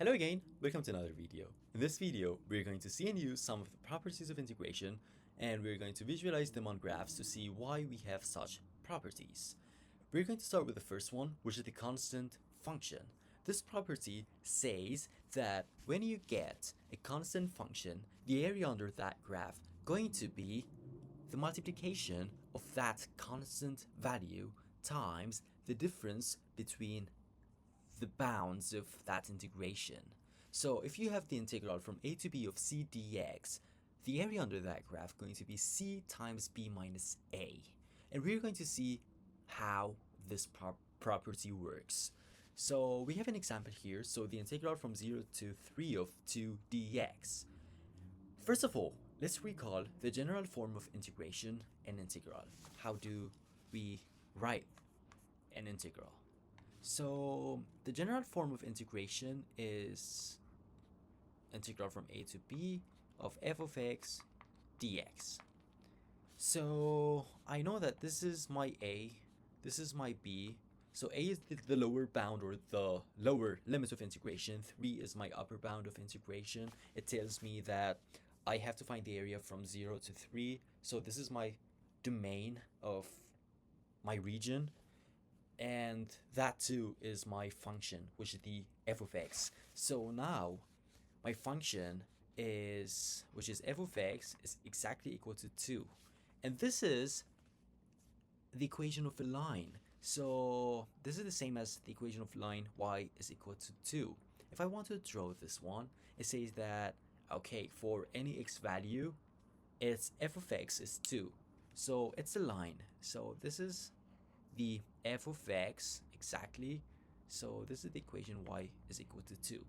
Hello again, welcome to another video. In this video, we're going to see and use some of the properties of integration, and we're going to visualize them on graphs to see why we have such properties. We're going to start with the first one, which is the constant function. This property says that when you get a constant function, the area under that graph going to be the multiplication of that constant value times the difference between the bounds of that integration. So if you have the integral from a to b of c dx, the area under that graph going to be c times b minus a. And we're going to see how this property works. So we have an example here. So the integral from 0 to 3 of 2 dx. First of all, let's recall the general form of integration and integral. How do we write an integral? So the general form of integration is integral from a to b of f of x dx. So I know that this is my a, this is my b. So a is the lower bound or the lower limit of integration. 3 is my upper bound of integration. It tells me that I have to find the area from 0 to 3. So this is my domain of my region. And that too is my function, which is the f of x. So now my function is, which is f of x, is exactly equal to 2. And this is the equation of a line. So this is the same as the equation of line y is equal to 2. If I want to draw this one, it says that, okay, for any x value, its f of x is 2. So it's a line. So this is the f of x exactly. So this is the equation y is equal to 2.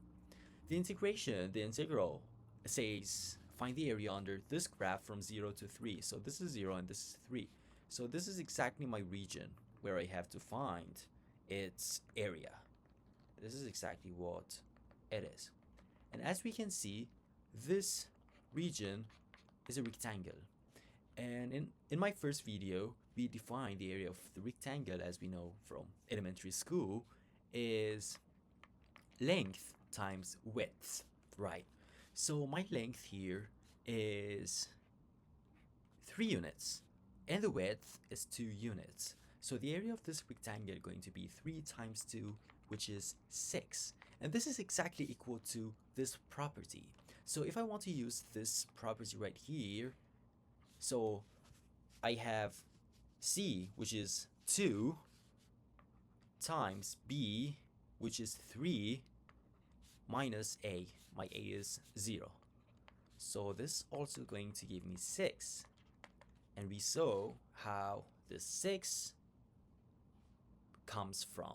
The integral says find the area under this graph from 0 to 3. So this is 0 and this is 3. So this is exactly my region where I have to find its area. This is exactly what it is. And as we can see, this region is a rectangle. And in my first video, we defined the area of the rectangle, as we know from elementary school, is length times width, right? So my length here is 3 units, and the width is 2 units. So the area of this rectangle is going to be 3 times 2, which is 6. And this is exactly equal to this property. So if I want to use this property right here, so I have c, which is 2, times b, which is 3, minus a. My a is 0. So this also going to give me 6. And we saw how the 6 comes from.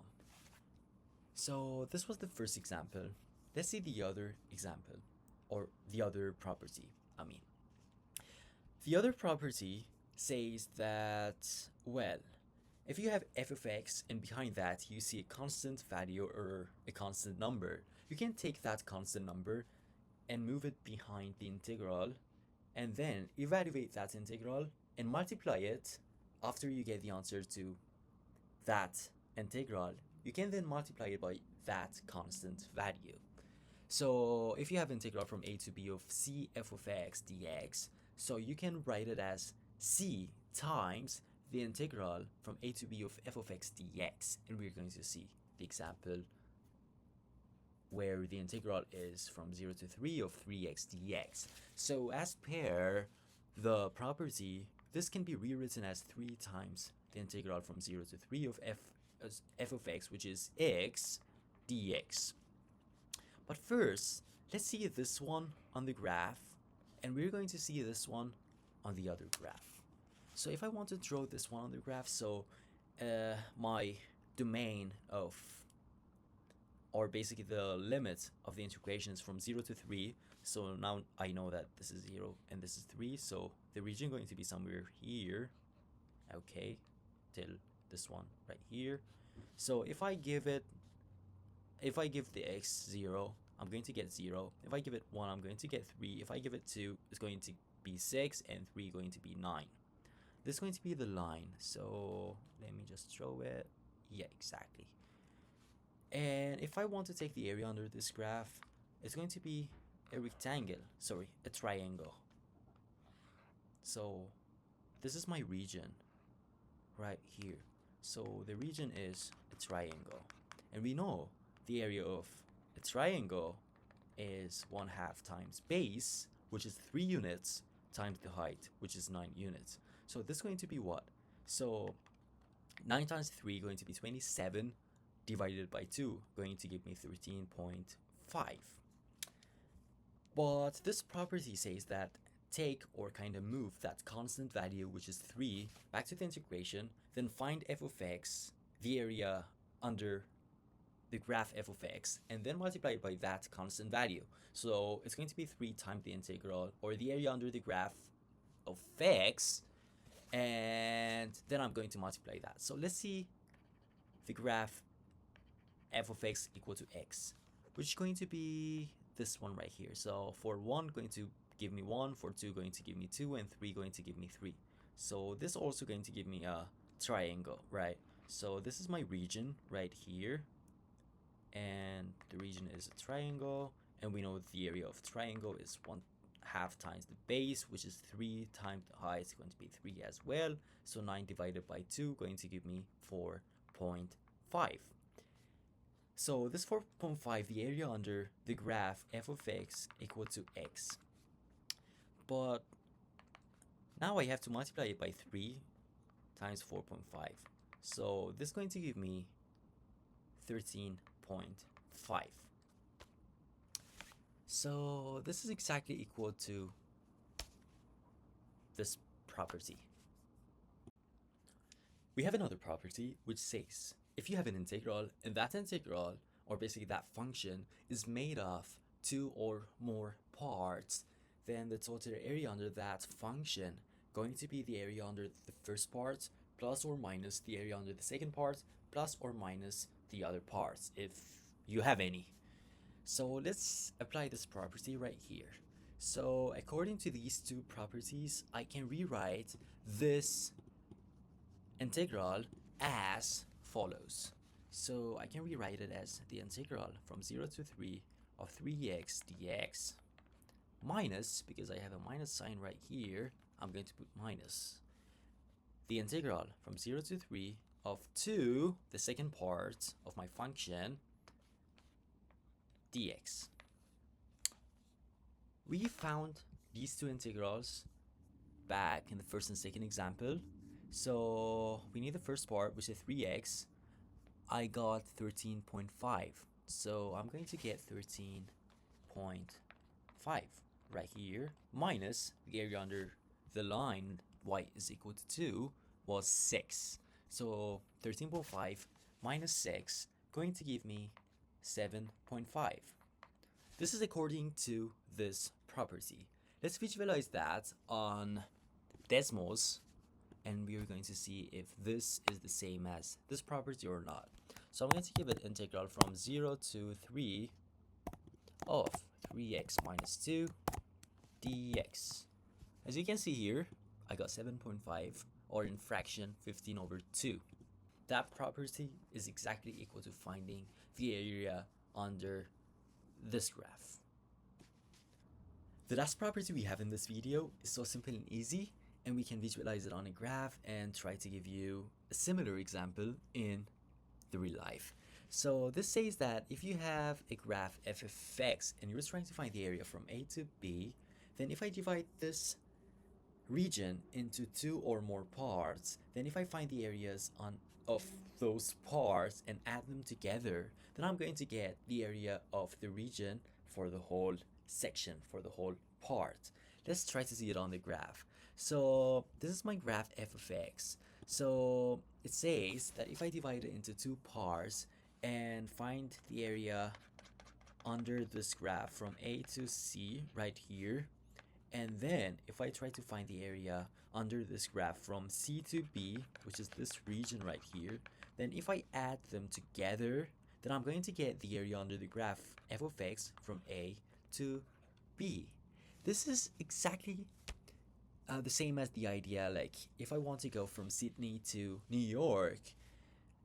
So this was the first example. Let's see the other example, or the other property, I mean. The other property says that, well, if you have f of x and behind that you see a constant value or a constant number, you can take that constant number and move it behind the integral and then evaluate that integral and multiply it after you get the answer to that integral. You can then multiply it by that constant value. So if you have integral from a to b of c f of x dx, so you can write it as c times the integral from a to b of f of x dx. And we're going to see the example where the integral is from 0 to 3 of 3x dx. So as per the property, this can be rewritten as 3 times the integral from 0 to 3 of f of x, which is x dx. But first, let's see this one on the graph, and we're going to see this one on the other graph. So if I want to draw this one on the graph, so my domain of, or basically the limit of the integration is from 0 to 3. So now I know that this is 0 and this is 3. So the region going to be somewhere here, okay, till this one right here. So if I give the x 0, I'm going to get 0. If I give it 1, I'm going to get 3. If I give it 2, it's going to be 6, and 3 going to be 9. This is going to be the line. So let me just draw it. Yeah, exactly. And if I want to take the area under this graph, it's going to be a rectangle, sorry, a triangle. So this is my region right here. So the region is a triangle. And we know the area of a triangle is 1/2 times base, which is 3 units, times the height, which is 9 units. So this is going to be what? So 9 times 3 going to be 27, divided by 2 going to give me 13.5. But this property says that take or kind of move that constant value, which is 3, back to the integration, then find f of x, the area under the graph f of x, and then multiply it by that constant value. So it's going to be 3 times the integral, or the area under the graph of x, and then I'm going to multiply that. So let's see the graph f of x equal to x, which is going to be this one right here. So for 1 going to give me 1, for 2 going to give me 2, and 3 going to give me 3. So this also going to give me a triangle, right? So this is my region right here, and the region is a triangle, and we know the area of triangle is 1/2 times the base, which is 3 times the height is going to be 3 as well. So 9 divided by 2 going to give me 4.5. So this 4.5, the area under the graph f of x equal to x. But now I have to multiply it by 3 times 4.5. So this is going to give me 13.5. So this is exactly equal to this property. We have another property which says if you have an integral, and that integral, or basically that function, is made of 2 or more parts, then the total area under that function going to be the area under the first part plus or minus the area under the second part plus or minus the other parts if you have any. So let's apply this property right here. So according to these two properties, I can rewrite this integral as follows. So I can rewrite it as the integral from 0 to 3 of 3x dx minus, because I have a minus sign right here, I'm going to put minus the integral from 0 to 3 of 2, the second part of my function, dx. We found these two integrals back in the first and second example. So we need the first part, which is 3x. I got 13.5. So I'm going to get 13.5 right here, minus the area under the line y is equal to 2 was 6. So 13.5 minus 6 going to give me 7.5. This is according to this property. Let's visualize that on Desmos, and we are going to see if this is the same as this property or not. So I'm going to give it integral from 0 to 3 of 3x minus 2 dx. As you can see here, I got 7.5, or in fraction 15 over 2. That property is exactly equal to finding the area under this graph. The last property we have in this video is so simple and easy, and we can visualize it on a graph and try to give you a similar example in the real life. So this says that if you have a graph f of x and you're trying to find the area from A to B, then if I divide this region into 2 or more parts, then if I find the areas of those parts and add them together, then I'm going to get the area of the region for the whole section, for the whole part. Let's try to see it on the graph. So this is my graph f of x. So it says that if I divide it into 2 parts and find the area under this graph from A to C right here, and then if I try to find the area under this graph from C to B, which is this region right here, then if I add them together, then I'm going to get the area under the graph f of x from A to B. This is exactly the same as the idea, like if I want to go from Sydney to New York,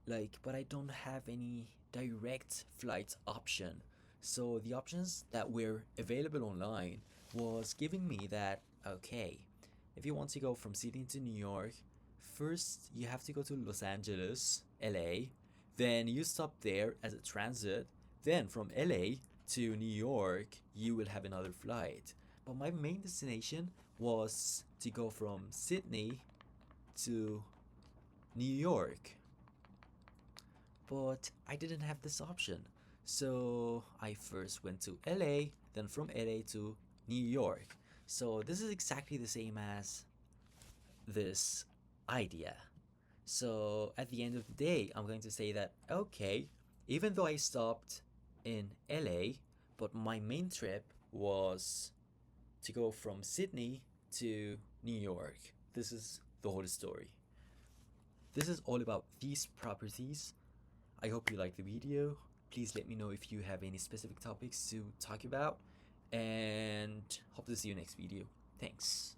but I don't have any direct flight option. So the options that were available online was giving me that, okay, if you want to go from Sydney to New York, first you have to go to Los Angeles, LA, then you stop there as a transit, then from LA to New York, you will have another flight. But my main destination was to go from Sydney to New York. But I didn't have this option. So I first went to LA, then from LA to New York. So this is exactly the same as this idea. So at the end of the day, I'm going to say that, okay, even though I stopped in LA, but my main trip was to go from Sydney to New York. This is the whole story. This is all about these properties. I hope you liked the video. Please let me know if you have any specific topics to talk about, and hope to see you next video. Thanks.